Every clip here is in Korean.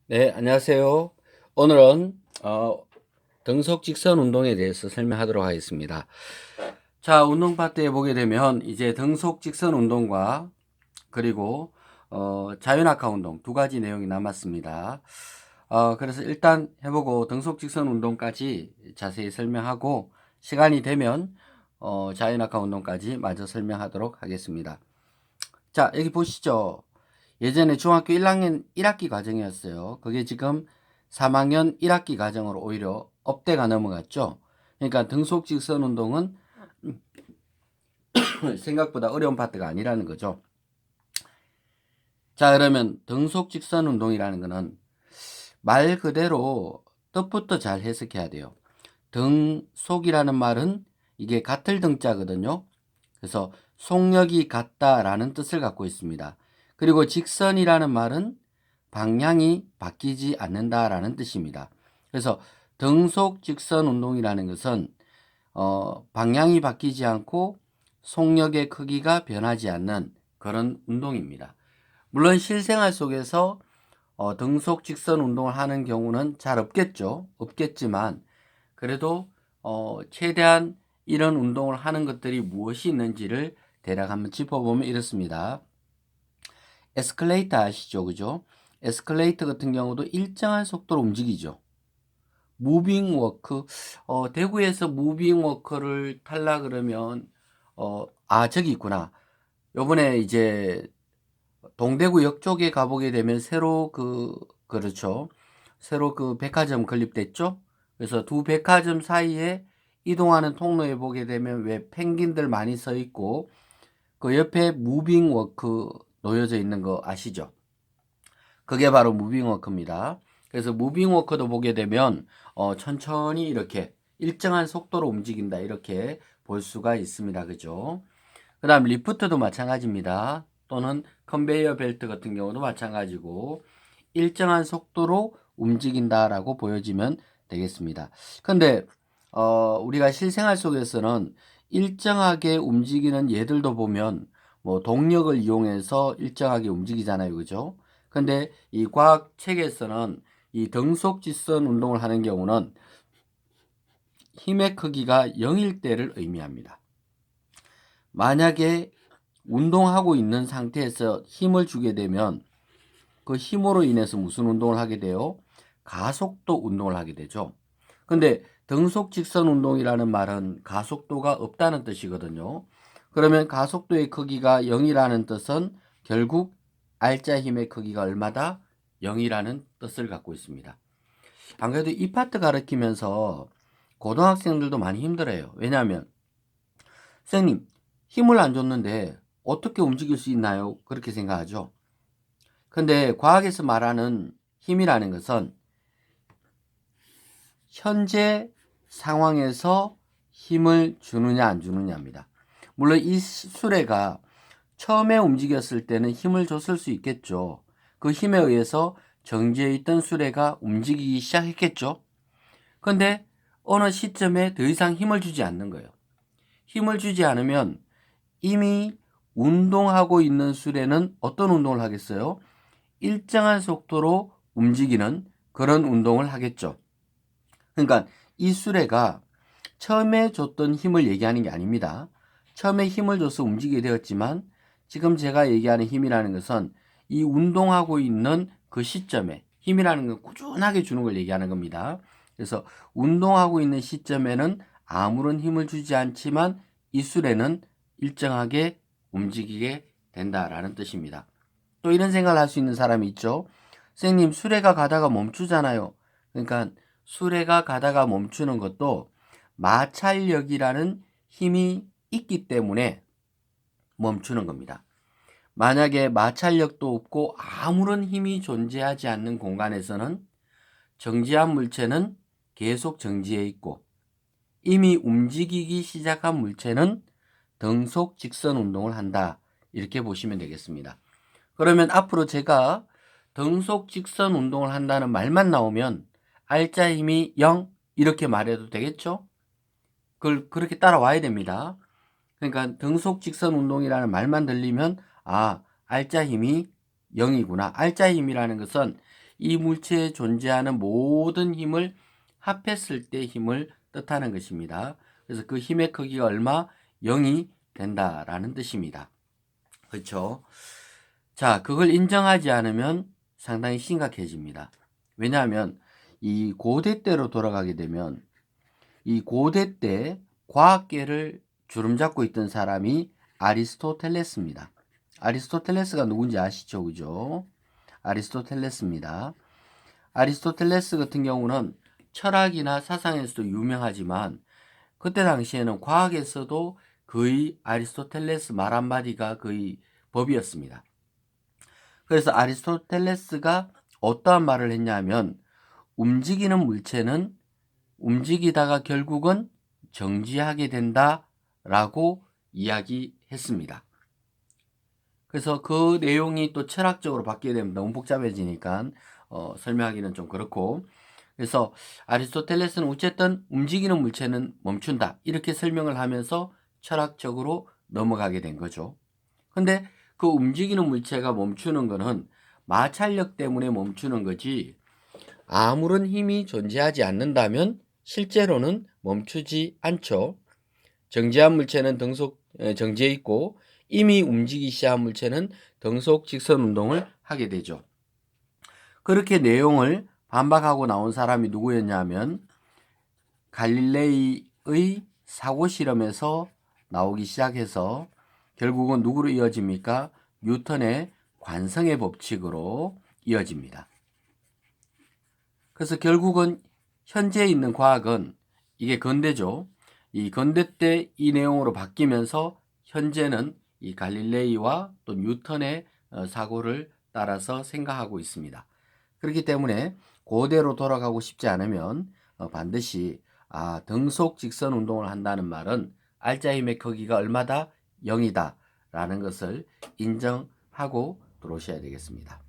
네, 안녕하세요. 오늘은 등속 직선 운동에 대해서 설명하도록 하겠습니다. 자, 운동 파트에 보게 되면 이제 등속 직선 운동과 그리고 자유낙하 운동 두 가지 내용이 남았습니다. 그래서 일단 해보고 등속 직선 운동까지 자세히 설명하고 시간이 되면 자유낙하 운동까지 마저 설명하도록 하겠습니다. 자, 여기 보시죠. 예전에 중학교 1학년 1학기 과정이었어요. 그게 지금 3학년 1학기 과정으로 오히려 업대가 넘어갔죠. 그러니까 등속 직선 운동은 생각보다 어려운 파트가 아니라는 거죠. 자, 그러면 등속 직선 운동이라는 거는 말 그대로 뜻부터 잘 해석해야 돼요. 등속이라는 말은 이게 같을 등자거든요. 그래서 속력이 같다라는 뜻을 갖고 있습니다. 그리고 직선이라는 말은 방향이 바뀌지 않는다라는 뜻입니다. 그래서 등속 직선 운동이라는 것은 방향이 바뀌지 않고 속력의 크기가 변하지 않는 그런 운동입니다. 물론 실생활 속에서 등속 직선 운동을 하는 경우는 잘 없겠죠. 없겠지만 그래도 최대한 이런 운동을 하는 것들이 무엇이 있는지를 대략 한번 짚어보면 이렇습니다. 에스컬레이터 아시죠? 그죠? 에스컬레이터 같은 경우도 일정한 속도로 움직이죠. 무빙 워크, 대구에서 무빙 워크를 탈라 그러면, 저기 있구나. 요번에 이제 동대구역 쪽에 가보게 되면 그렇죠. 새로 그 백화점 건립됐죠? 그래서 두 백화점 사이에 이동하는 통로에 보게 되면 왜 펭귄들 많이 서 있고, 그 옆에 무빙 워크 놓여져 있는 거 아시죠? 그게 바로 무빙 워크입니다. 그래서 무빙 워크도 보게 되면 천천히 이렇게 일정한 속도로 움직인다 이렇게 볼 수가 있습니다. 그죠? 그 다음 리프트도 마찬가지입니다. 또는 컨베이어 벨트 같은 경우도 마찬가지고 일정한 속도로 움직인다라고 보여지면 되겠습니다. 근데 우리가 실생활 속에서는 일정하게 움직이는 예들도 보면 뭐 동력을 이용해서 일정하게 움직이잖아요. 그죠? 근데 이 과학 책에서는 이 등속 직선 운동을 하는 경우는 힘의 크기가 0일 때를 의미합니다. 만약에 운동하고 있는 상태에서 힘을 주게 되면 그 힘으로 인해서 무슨 운동을 하게 돼요? 가속도 운동을 하게 되죠. 근데 등속 직선 운동이라는 말은 가속도가 없다는 뜻이거든요. 그러면 가속도의 크기가 0이라는 뜻은 결국 알짜 힘의 크기가 얼마다? 0이라는 뜻을 갖고 있습니다. 안 그래도 이 파트 가르치면서 고등학생들도 많이 힘들어요. 왜냐하면 선생님 힘을 안 줬는데 어떻게 움직일 수 있나요? 그렇게 생각하죠. 근데 과학에서 말하는 힘이라는 것은 현재 상황에서 힘을 주느냐 안 주느냐입니다. 물론 이 수레가 처음에 움직였을 때는 힘을 줬을 수 있겠죠. 그 힘에 의해서 정지해 있던 수레가 움직이기 시작했겠죠. 근데 어느 시점에 더 이상 힘을 주지 않는 거예요. 힘을 주지 않으면 이미 운동하고 있는 수레는 어떤 운동을 하겠어요? 일정한 속도로 움직이는 그런 운동을 하겠죠. 그러니까 이 수레가 처음에 줬던 힘을 얘기하는 게 아닙니다. 처음에 힘을 줘서 움직이게 되었지만 지금 제가 얘기하는 힘이라는 것은 이 운동하고 있는 그 시점에 힘이라는 건 꾸준하게 주는 걸 얘기하는 겁니다. 그래서 운동하고 있는 시점에는 아무런 힘을 주지 않지만 이 수레는 일정하게 움직이게 된다라는 뜻입니다. 또 이런 생각을 할 수 있는 사람이 있죠. 선생님, 수레가 가다가 멈추잖아요. 그러니까 수레가 가다가 멈추는 것도 마찰력이라는 힘이 있기 때문에 멈추는 겁니다. 만약에 마찰력도 없고 아무런 힘이 존재하지 않는 공간에서는 정지한 물체는 계속 정지해 있고 이미 움직이기 시작한 물체는 등속 직선 운동을 한다. 이렇게 보시면 되겠습니다. 그러면 앞으로 제가 등속 직선 운동을 한다는 말만 나오면 알짜 힘이 0 이렇게 말해도 되겠죠? 그걸 그렇게 따라와야 됩니다. 그러니까 등속 직선 운동이라는 말만 들리면 알짜 힘이 0이구나. 알짜 힘이라는 것은 이 물체에 존재하는 모든 힘을 합했을 때 힘을 뜻하는 것입니다. 그래서 그 힘의 크기가 얼마? 0이 된다라는 뜻입니다. 그렇죠? 자, 그걸 인정하지 않으면 상당히 심각해집니다. 왜냐하면 이 고대 때로 돌아가게 되면 이 고대 때 과학계를 주름잡고 있던 사람이 아리스토텔레스입니다. 아리스토텔레스가 누군지 아시죠? 그죠? 아리스토텔레스입니다. 아리스토텔레스 같은 경우는 철학이나 사상에서도 유명하지만 그때 당시에는 과학에서도 거의 아리스토텔레스 말 한마디가 거의 법이었습니다. 그래서 아리스토텔레스가 어떠한 말을 했냐면 움직이는 물체는 움직이다가 결국은 정지하게 된다라고 이야기했습니다. 그래서 그 내용이 또 철학적으로 바뀌게 되면 너무 복잡해지니까 설명하기는 좀 그렇고, 그래서 아리스토텔레스는 어쨌든 움직이는 물체는 멈춘다 이렇게 설명을 하면서 철학적으로 넘어가게 된 거죠. 근데 그 움직이는 물체가 멈추는 거는 마찰력 때문에 멈추는 거지 아무런 힘이 존재하지 않는다면 실제로는 멈추지 않죠. 정지한 물체는 정지해 있고 이미 움직이기 시작한 물체는 등속 직선 운동을 하게 되죠. 그렇게 내용을 반박하고 나온 사람이 누구였냐면 갈릴레이의 사고 실험에서 나오기 시작해서 결국은 누구로 이어집니까? 뉴턴의 관성의 법칙으로 이어집니다. 그래서 결국은 현재 있는 과학은 이게 근대죠. 이 근대 때 이 내용으로 바뀌면서 현재는 이 갈릴레이와 또 뉴턴의 사고를 따라서 생각하고 있습니다. 그렇기 때문에 고대로 돌아가고 싶지 않으면 반드시 등속 직선 운동을 한다는 말은 알자 힘의 크기가 얼마다? 0이다 라는 것을 인정하고 들어오셔야 되겠습니다.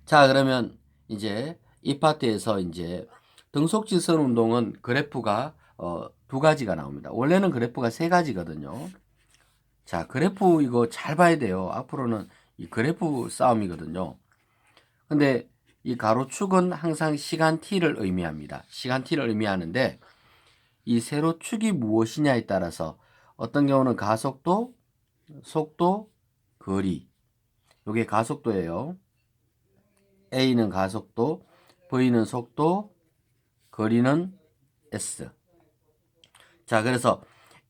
자, 그러면 이제 이 파트에서 이제 등속 직선 운동은 그래프가 두 가지가 나옵니다. 원래는 그래프가 세 가지거든요. 자, 그래프 이거 잘 봐야 돼요. 앞으로는 이 그래프 싸움이거든요. 근데 이 가로축은 항상 시간 t를 의미합니다. 시간 t를 의미하는데 이 세로축이 무엇이냐에 따라서 어떤 경우는 가속도, 속도, 거리. 이게 가속도예요. A는 가속도, V는 속도, 거리는 S. 자, 그래서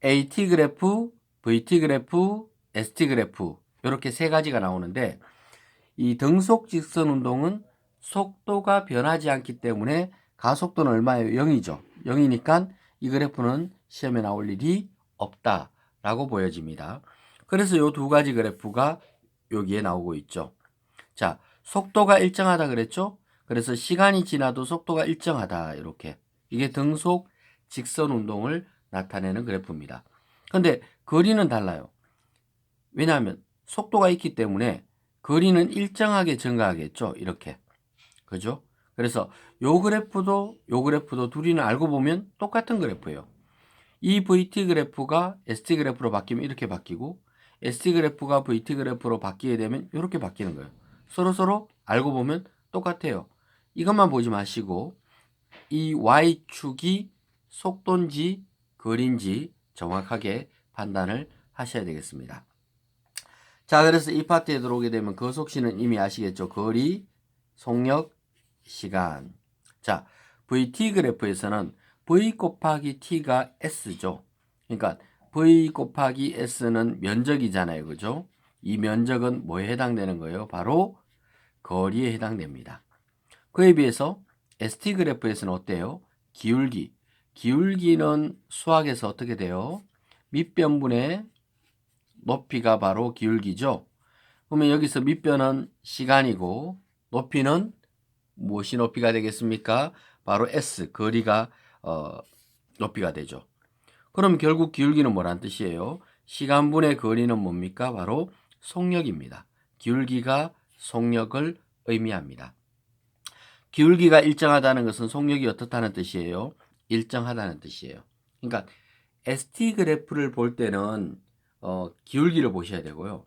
AT 그래프, VT 그래프, ST 그래프 이렇게 세 가지가 나오는데 이 등속 직선 운동은 속도가 변하지 않기 때문에 가속도는 얼마예요? 0이죠. 0이니까 이 그래프는 시험에 나올 일이 없다라고 보여집니다. 그래서 이 두 가지 그래프가 여기에 나오고 있죠. 자, 속도가 일정하다 그랬죠? 그래서 시간이 지나도 속도가 일정하다 이렇게. 이게 등속 직선 운동을 나타내는 그래프입니다. 근데 거리는 달라요. 왜냐하면 속도가 있기 때문에 거리는 일정하게 증가하겠죠. 이렇게. 그죠? 그래서 요 그래프도 둘이는 알고 보면 똑같은 그래프예요. 이 VT 그래프가 ST 그래프로 바뀌면 이렇게 바뀌고 ST 그래프가 VT 그래프로 바뀌게 되면 이렇게 바뀌는 거예요. 서로 알고 보면 똑같아요. 이것만 보지 마시고 이 Y축이 속도인지 거리인지 정확하게 판단을 하셔야 되겠습니다. 자, 그래서 이 파트에 들어오게 되면 거속시는 이미 아시겠죠? 거리, 속력, 시간. 자, VT 그래프에서는 V 곱하기 T가 S죠. 그러니까 V 곱하기 S는 면적이잖아요. 그죠? 이 면적은 뭐에 해당되는 거예요? 바로 거리에 해당됩니다. 그에 비해서 ST 그래프에서는 어때요? 기울기. 기울기는 수학에서 어떻게 돼요? 밑변분의 높이가 바로 기울기죠. 그러면 여기서 밑변은 시간이고 높이는 무엇이 높이가 되겠습니까? 바로 S, 거리가 높이가 되죠. 그럼 결국 기울기는 뭐란 뜻이에요? 시간분의 거리는 뭡니까? 바로 속력입니다. 기울기가 속력을 의미합니다. 기울기가 일정하다는 것은 속력이 어떻다는 뜻이에요? 일정하다는 뜻이에요. 그러니까 ST 그래프를 볼 때는 기울기를 보셔야 되고요.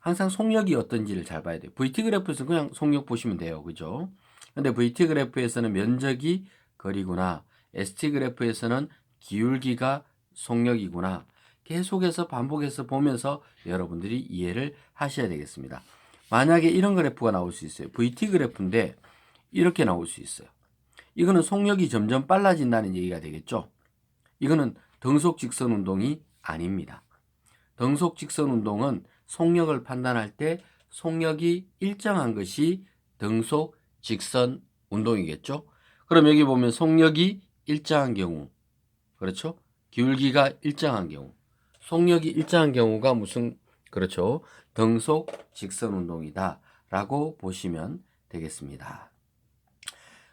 항상 속력이 어떤지를 잘 봐야 돼요. VT 그래프에서는 그냥 속력 보시면 돼요. 그죠? 근데 VT 그래프에서는 면적이 거리구나. ST 그래프에서는 기울기가 속력이구나. 계속해서 반복해서 보면서 여러분들이 이해를 하셔야 되겠습니다. 만약에 이런 그래프가 나올 수 있어요. VT 그래프인데 이렇게 나올 수 있어요. 이거는 속력이 점점 빨라진다는 얘기가 되겠죠. 이거는 등속 직선 운동이 아닙니다. 등속 직선 운동은 속력을 판단할 때 속력이 일정한 것이 등속 직선 운동이겠죠. 그럼 여기 보면 속력이 일정한 경우, 그렇죠? 기울기가 일정한 경우, 속력이 일정한 경우가 무슨, 그렇죠? 등속 직선 운동이다라고 보시면 되겠습니다.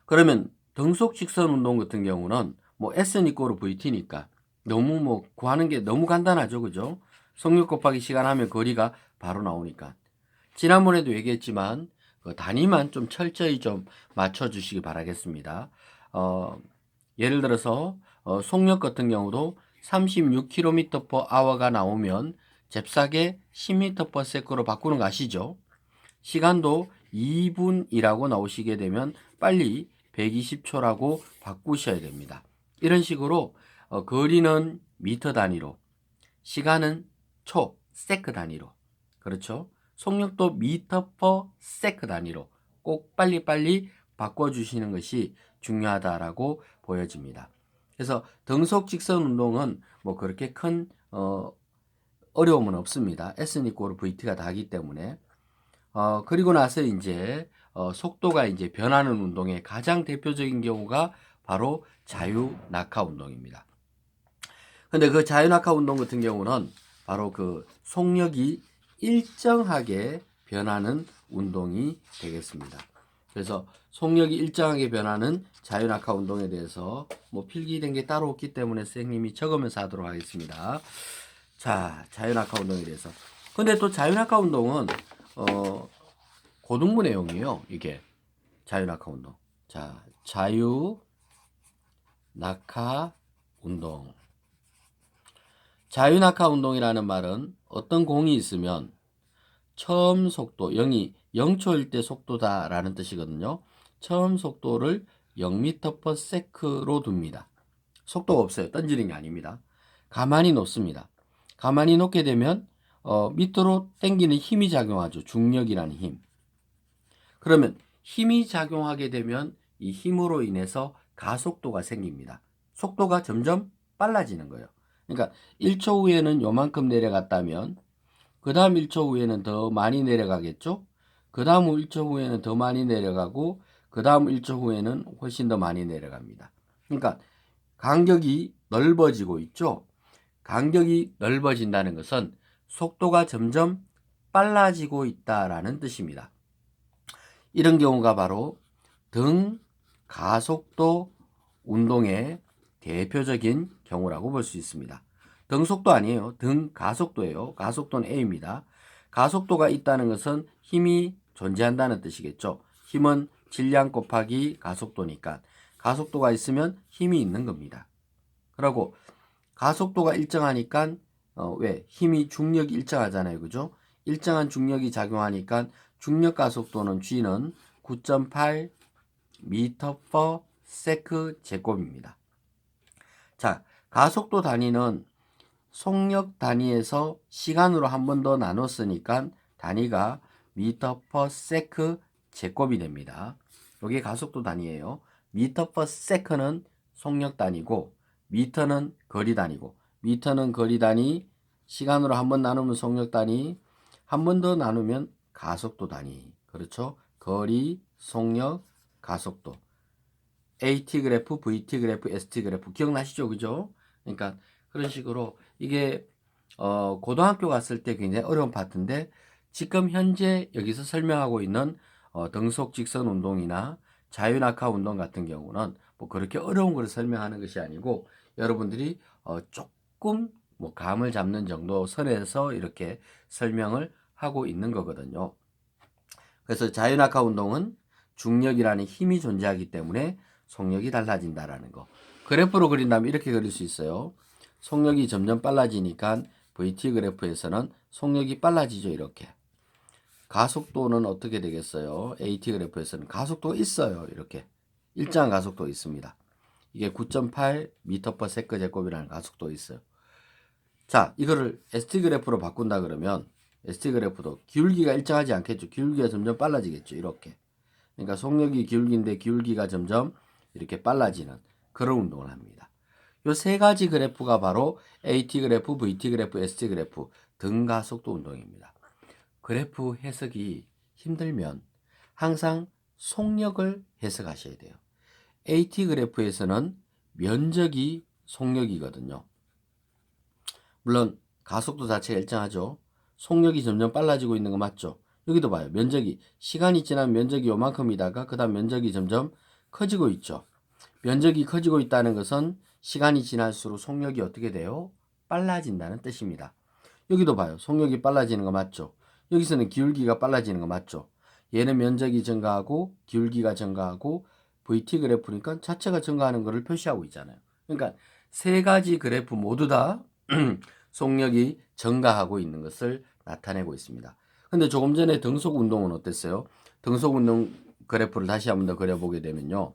그러면 등속 직선 운동 같은 경우는 뭐 S는 이꼬르 VT니까 너무 뭐 구하는 게 너무 간단하죠. 그죠? 속력 곱하기 시간 하면 거리가 바로 나오니까. 지난번에도 얘기했지만 그 단위만 좀 철저히 좀 맞춰 주시기 바라겠습니다. 예를 들어서 속력 같은 경우도 36km/h가 나오면 잽싸게 10m/s로 바꾸는 거 아시죠? 시간도 2분이라고 나오시게 되면 빨리 120초라고 바꾸셔야 됩니다. 이런 식으로 거리는 미터 단위로, 시간은 초, 세크 단위로, 그렇죠? 속력도 미터 퍼 세크 단위로 꼭 빨리빨리 바꿔주시는 것이 중요하다라고 보여집니다. 그래서 등속 직선 운동은 뭐 그렇게 큰 어려움은 없습니다. S는 이꼬르 VT가 다기 때문에. 그리고 나서 이제 속도가 이제 변하는 운동의 가장 대표적인 경우가 바로 자유 낙하 운동입니다. 근데 그 자유 낙하 운동 같은 경우는 바로 그 속력이 일정하게 변하는 운동이 되겠습니다. 그래서 속력이 일정하게 변하는 자유 낙하 운동에 대해서 뭐 필기된 게 따로 없기 때문에 선생님이 적으면서 하도록 하겠습니다. 자, 자유 낙하 운동에 대해서. 근데 또 자유 낙하 운동은 고등부 내용이에요. 이게 자유 낙하 운동. 자, 자유 낙하 운동. 자유 낙하 운동이라는 말은 어떤 공이 있으면 처음 속도 0초일 때 속도다라는 뜻이거든요. 처음 속도를 0m/s로 둡니다. 속도가 없어요. 던지는 게 아닙니다. 가만히 놓습니다. 가만히 놓게 되면 밑으로 당기는 힘이 작용하죠. 중력이라는 힘. 그러면 힘이 작용하게 되면 이 힘으로 인해서 가속도가 생깁니다. 속도가 점점 빨라지는 거예요. 그러니까 1초 후에는 요만큼 내려갔다면 그 다음 1초 후에는 더 많이 내려가겠죠? 그 다음 1초 후에는 더 많이 내려가고 그 다음 1초 후에는 훨씬 더 많이 내려갑니다. 그러니까 간격이 넓어지고 있죠? 간격이 넓어진다는 것은 속도가 점점 빨라지고 있다라는 뜻입니다. 이런 경우가 바로 등 가속도 운동의 대표적인 경우라고 볼 수 있습니다. 등속도 아니에요. 등 가속도예요. 가속도는 A입니다. 가속도가 있다는 것은 힘이 존재한다는 뜻이겠죠. 힘은 질량 곱하기 가속도니까 가속도가 있으면 힘이 있는 겁니다. 그리고 가속도가 일정하니까 왜? 힘이 중력이 일정하잖아요. 그죠? 일정한 중력이 작용하니까 중력 가속도는 G는 9.8 미터 퍼 세크 제곱입니다. 자, 가속도 단위는 속력 단위에서 시간으로 한 번 더 나눴으니까 단위가 미터 퍼 세크 제곱이 됩니다. 이게 가속도 단위예요. 미터 퍼 세크는 속력 단위고 미터는 거리 단위고 미터는 거리 단위, 시간으로 한 번 나누면 속력 단위, 한 번 더 나누면 가속도 단위. 그렇죠? 거리, 속력, 가속도. AT 그래프, VT 그래프, ST 그래프 기억나시죠? 그죠? 그러니까 그런 식으로 이게 고등학교 갔을 때 굉장히 어려운 파트인데 지금 현재 여기서 설명하고 있는 등속 직선 운동이나 자유낙하 운동 같은 경우는 뭐 그렇게 어려운 걸 설명하는 것이 아니고 여러분들이 조금 뭐 감을 잡는 정도 선에서 이렇게 설명을 하고 있는 거거든요. 그래서 자유낙하 운동은 중력이라는 힘이 존재하기 때문에 속력이 달라진다라는 거. 그래프로 그린다면 이렇게 그릴 수 있어요. 속력이 점점 빨라지니까 VT 그래프에서는 속력이 빨라지죠. 이렇게. 가속도는 어떻게 되겠어요? AT 그래프에서는 가속도가 있어요. 이렇게 일정한 가속도가 있습니다. 이게 9.8m/s 제곱이라는 가속도가 있어요. 자, 이거를 ST 그래프로 바꾼다 그러면 ST 그래프도 기울기가 일정하지 않겠죠. 기울기가 점점 빨라지겠죠. 이렇게. 그러니까 속력이 기울기인데 기울기가 점점 이렇게 빨라지는 그런 운동을 합니다. 이 세 가지 그래프가 바로 AT 그래프, VT 그래프, ST 그래프 등가속도 운동입니다. 그래프 해석이 힘들면 항상 속력을 해석하셔야 돼요. AT 그래프에서는 면적이 속력이거든요. 물론 가속도 자체가 일정하죠. 속력이 점점 빨라지고 있는 거 맞죠? 여기도 봐요. 면적이 시간이 지나면 면적이 요만큼이다가 그 다음 면적이 점점 커지고 있죠. 면적이 커지고 있다는 것은 시간이 지날수록 속력이 어떻게 돼요? 빨라진다는 뜻입니다. 여기도 봐요. 속력이 빨라지는 거 맞죠? 여기서는 기울기가 빨라지는 거 맞죠? 얘는 면적이 증가하고 기울기가 증가하고 VT 그래프니까 자체가 증가하는 것을 표시하고 있잖아요. 그러니까 세 가지 그래프 모두 다 속력이 증가하고 있는 것을 나타내고 있습니다. 근데 조금 전에 등속 운동은 어땠어요? 등속 운동 그래프를 다시 한번 더 그려보게 되면요.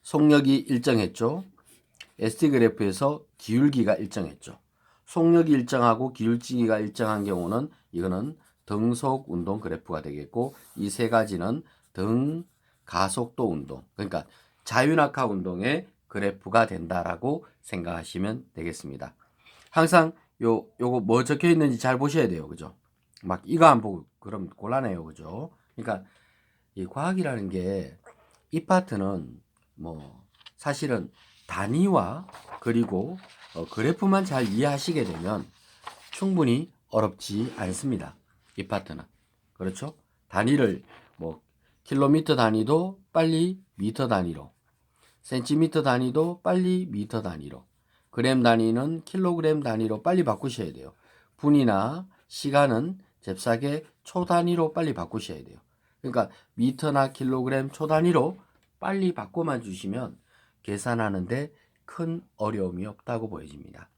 속력이 일정했죠. ST 그래프에서 기울기가 일정했죠. 속력이 일정하고 기울기가 일정한 경우는 이거는 등속 운동 그래프가 되겠고 이 세 가지는 등 가속도 운동 그러니까 자유낙하 운동의 그래프가 된다라고 생각하시면 되겠습니다. 항상 요거 뭐 적혀 있는지 잘 보셔야 돼요. 그죠? 막 이거 안 보고 그럼 곤란해요. 그죠? 그러니까 이 과학이라는 게 이 파트는 뭐 사실은 단위와 그리고 그래프만 잘 이해하시게 되면 충분히 어렵지 않습니다. 이 파트는. 그렇죠? 단위를 뭐 킬로미터 단위도 빨리 미터 단위로, 센티미터 단위도 빨리 미터 단위로, 그램 단위는 킬로그램 단위로 빨리 바꾸셔야 돼요. 분이나 시간은 잽싸게 초 단위로 빨리 바꾸셔야 돼요. 그러니까 미터나 킬로그램 초 단위로 빨리 바꿔만 주시면 계산하는데 큰 어려움이 없다고 보여집니다.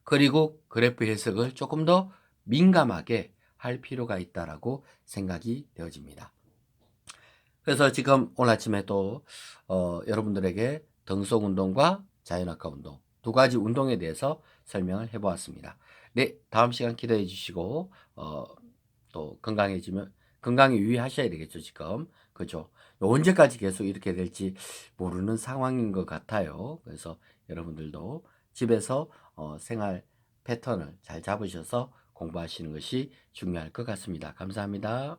그리고 그래프 해석을 조금 더 민감하게 할 필요가 있다라고 생각이 되어집니다. 그래서 지금 오늘 아침에 또 여러분들에게 등속 운동과 자연학과 운동 두 가지 운동에 대해서 설명을 해보았습니다. 네, 다음 시간 기대해 주시고 또 건강에 유의하셔야 되겠죠. 지금 그죠? 언제까지 계속 이렇게 될지 모르는 상황인 것 같아요. 그래서 여러분들도 집에서 생활 패턴을 잘 잡으셔서 공부하시는 것이 중요할 것 같습니다. 감사합니다.